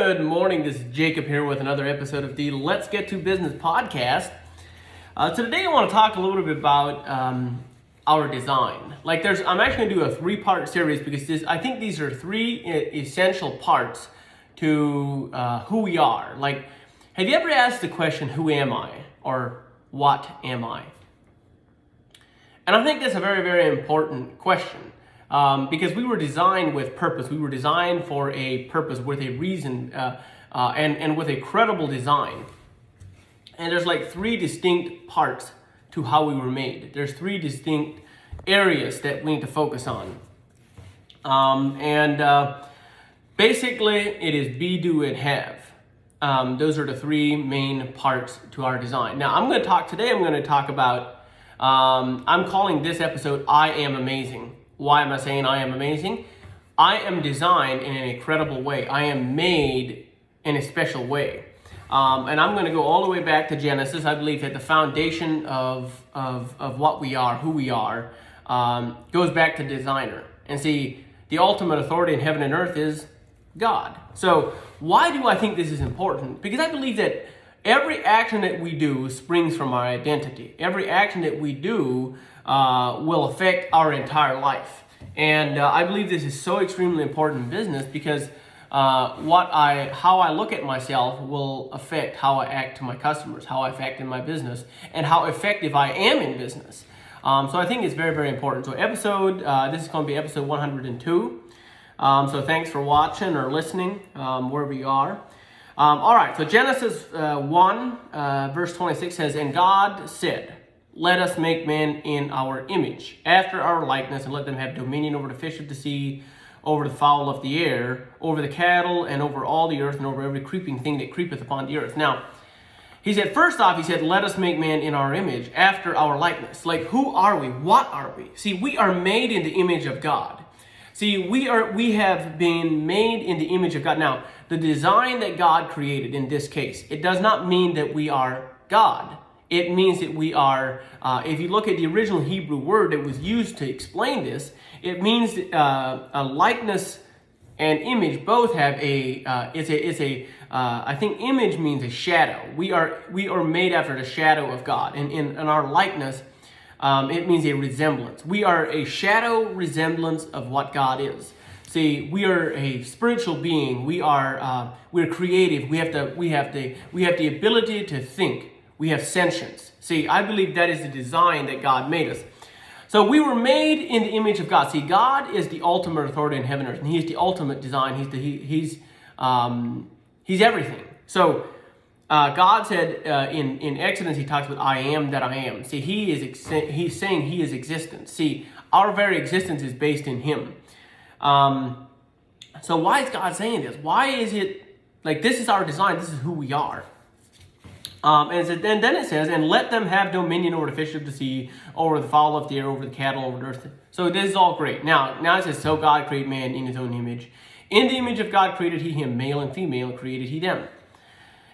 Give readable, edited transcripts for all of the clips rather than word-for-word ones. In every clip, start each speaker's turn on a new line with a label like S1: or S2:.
S1: Good morning, this is Jacob here with another episode of the Let's Get to Business podcast. So today I want to talk a little bit about our design. I'm actually going to do a three-part series because I think these are three essential parts to who we are. Like, have you ever asked the question, who am I? Or what am I? And I think that's a very, very important question. Because we were designed with purpose. We were designed for a purpose with a reason and with a credible design. And there's like three distinct parts to how we were made. There's three distinct areas that we need to focus on. Basically, it is be, do, and have. Those are the three main parts to our design. Now, I'm going to talk about, I'm calling this episode, I Am Amazing. Why am I saying I am amazing? I am designed in an incredible way. I am made in a special way. And I'm going to go all the way back to Genesis. I believe that the foundation of what we are, who we are, goes back to designer. And see, the ultimate authority in heaven and earth is God. So why do I think this is important? Because I believe that every action that we do springs from our identity. Every action that we do will affect our entire life. And I believe this is so extremely important in business because how I look at myself will affect how I act to my customers, how I act in my business, and how effective I am in business. So I think it's very, very important. So this is going to be episode 102. So thanks for watching or listening, wherever you are. All right, so Genesis 1, verse 26 says, "And God said, let us make man in our image, after our likeness, and let them have dominion over the fish of the sea, over the fowl of the air, over the cattle, and over all the earth, and over every creeping thing that creepeth upon the earth." Now, he said, let us make man in our image, after our likeness. Like, who are we? What are we? See, we are made in the image of God. See, we have been made in the image of God. Now, the design that God created in this case, it does not mean that we are God. It means that we are, if you look at the original Hebrew word that was used to explain this, it means a likeness and image both have I think image means a shadow. We are made after the shadow of God. And in our likeness, it means a resemblance. We are a shadow resemblance of what God is. See, we are a spiritual being. We're creative. We have the ability to think. We have sentience. See, I believe that is the design that God made us. So we were made in the image of God. See, God is the ultimate authority in heaven and earth, and He's the ultimate design. He's everything. So God said in Exodus, He talks about I am that I am. See, He's saying He is existence. See, our very existence is based in Him. So why is God saying this? Why is it like this is our design? This is who we are. And then it says, and let them have dominion over the fish of the sea, over the fowl of the air, over the cattle, over the earth. So this is all great. Now it says, so God created man in His own image. In the image of God created He him, male and female created He them.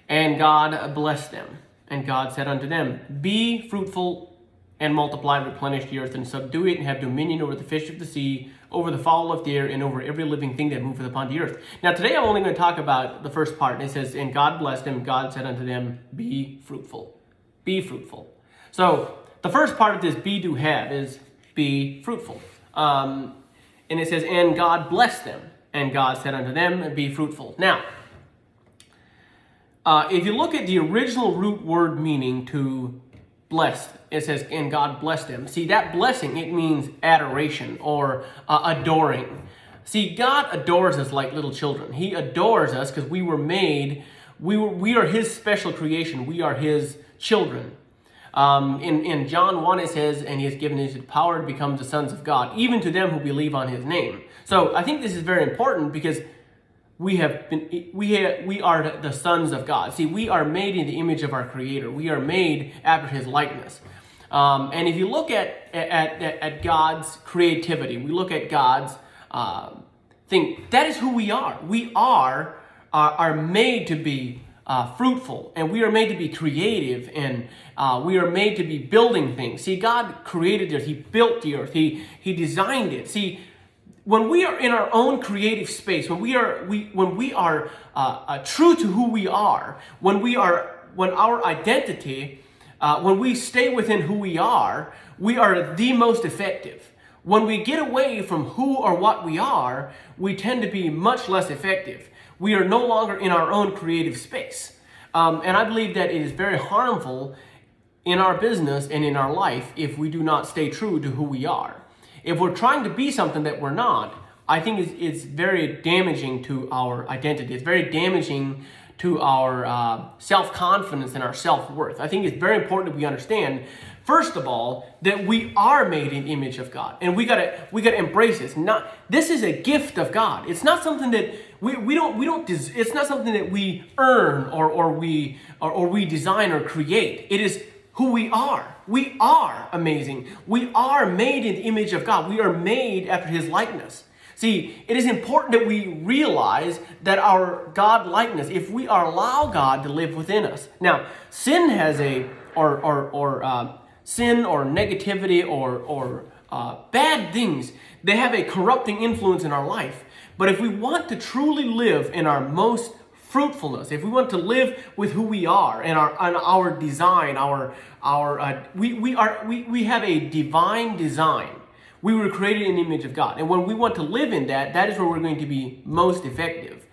S1: And God blessed them. And God said unto them, be fruitful and multiply, replenish the earth, and subdue it, and have dominion over the fish of the sea, over the fowl of the air, and over every living thing that moveth upon the earth. Now today I'm only going to talk about the first part. It says, and God blessed them, God said unto them, be fruitful. Be fruitful. So the first part of this be, do, have is be fruitful. And it says, and God blessed them, and God said unto them, be fruitful. Now, if you look at the original root word meaning to blessed, it says, and God blessed them. See, that blessing, it means adoration or adoring. See, God adores us like little children. He adores us because we were made, we are His special creation. We are His children. In John 1, it says, and He has given us the power to become the sons of God, even to them who believe on His name. So I think this is very important because we are the sons of God. See, we are made in the image of our Creator. We are made after His likeness. And if you look at God's creativity, we look at God's thing, that is who we are. We are made to be fruitful, and we are made to be creative, and we are made to be building things. See, God created the earth. He built the earth. He designed it. See, when we are in our own creative space, when we are true to who we are, when our identity, when we stay within who we are the most effective. When we get away from who or what we are, we tend to be much less effective. We are no longer in our own creative space. And I believe that it is very harmful in our business and in our life if we do not stay true to who we are. If we're trying to be something that we're not, I think it's very damaging to our identity. It's very damaging to our self-confidence and our self-worth. I think it's very important that we understand, first of all, that we are made in the image of God, and we gotta embrace this. This is a gift of God. It's not something that we don't. It's not something that we earn or we design or create. It is who we are. We are amazing. We are made in the image of God. We are made after His likeness. See, it is important that we realize that our God likeness, if we allow God to live within us. Now, sin has sin or negativity or bad things, they have a corrupting influence in our life. But if we want to truly live in our most fruitfulness, if we want to live with who we are and our design, we have a divine design. We were created in the image of God. And when we want to live in that, that is where we're going to be most effective.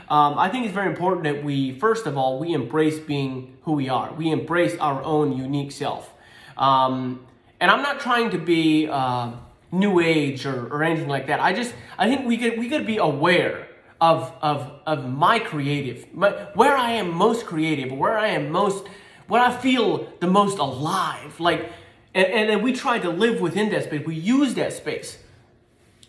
S1: I think it's very important that first of all, we embrace being who we are. We embrace our own unique self. And I'm not trying to be new age or anything like that. I think we got to be aware of my creative, where I am most creative, where I feel the most alive. And then we try to live within that space. We use that space.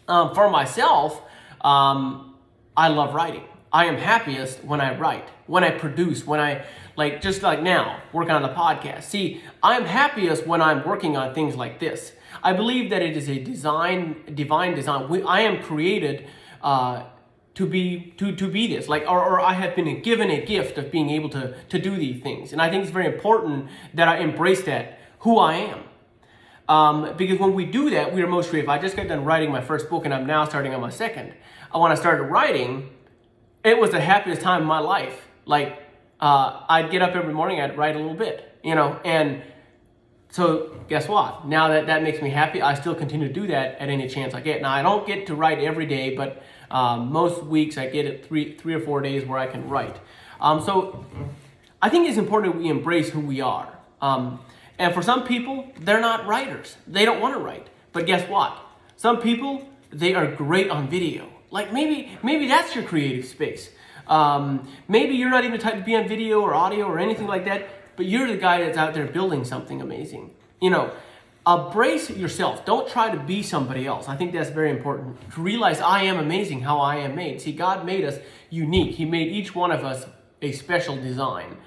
S1: For myself, I love writing. I am happiest when I write, when I produce, just like now, working on the podcast. See, I'm happiest when I'm working on things like this. I believe that it is a divine design. I am created to be this, or I have been given a gift of being able to do these things. And I think it's very important that I embrace that, who I am. Because when we do that, we are most creative. I just got done writing my first book, and I'm now starting on my second. When I started writing, it was the happiest time of my life. I'd get up every morning, I'd write a little bit, and so guess what? Now that makes me happy, I still continue to do that at any chance I get. Now, I don't get to write every day, but most weeks I get it three or 4 days where I can write. So I think it's important that we embrace who we are. And for some people, they're not writers. They don't want to write. But guess what? Some people, they are great on video. Maybe that's your creative space. Maybe you're not even the type to be on video or audio or anything like that, but you're the guy that's out there building something amazing. Embrace yourself. Don't try to be somebody else. I think that's very important. To realize I am amazing how I am made. See, God made us unique. He made each one of us a special design.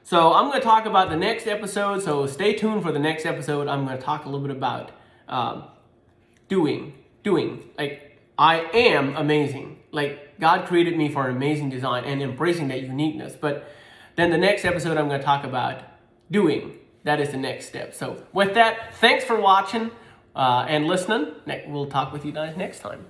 S1: So I'm going to talk about the next episode. So stay tuned for the next episode. I'm going to talk a little bit about doing. I am amazing. God created me for an amazing design and embracing that uniqueness. But then the next episode, I'm going to talk about doing. That is the next step. So with that, thanks for watching and listening. We'll talk with you guys next time.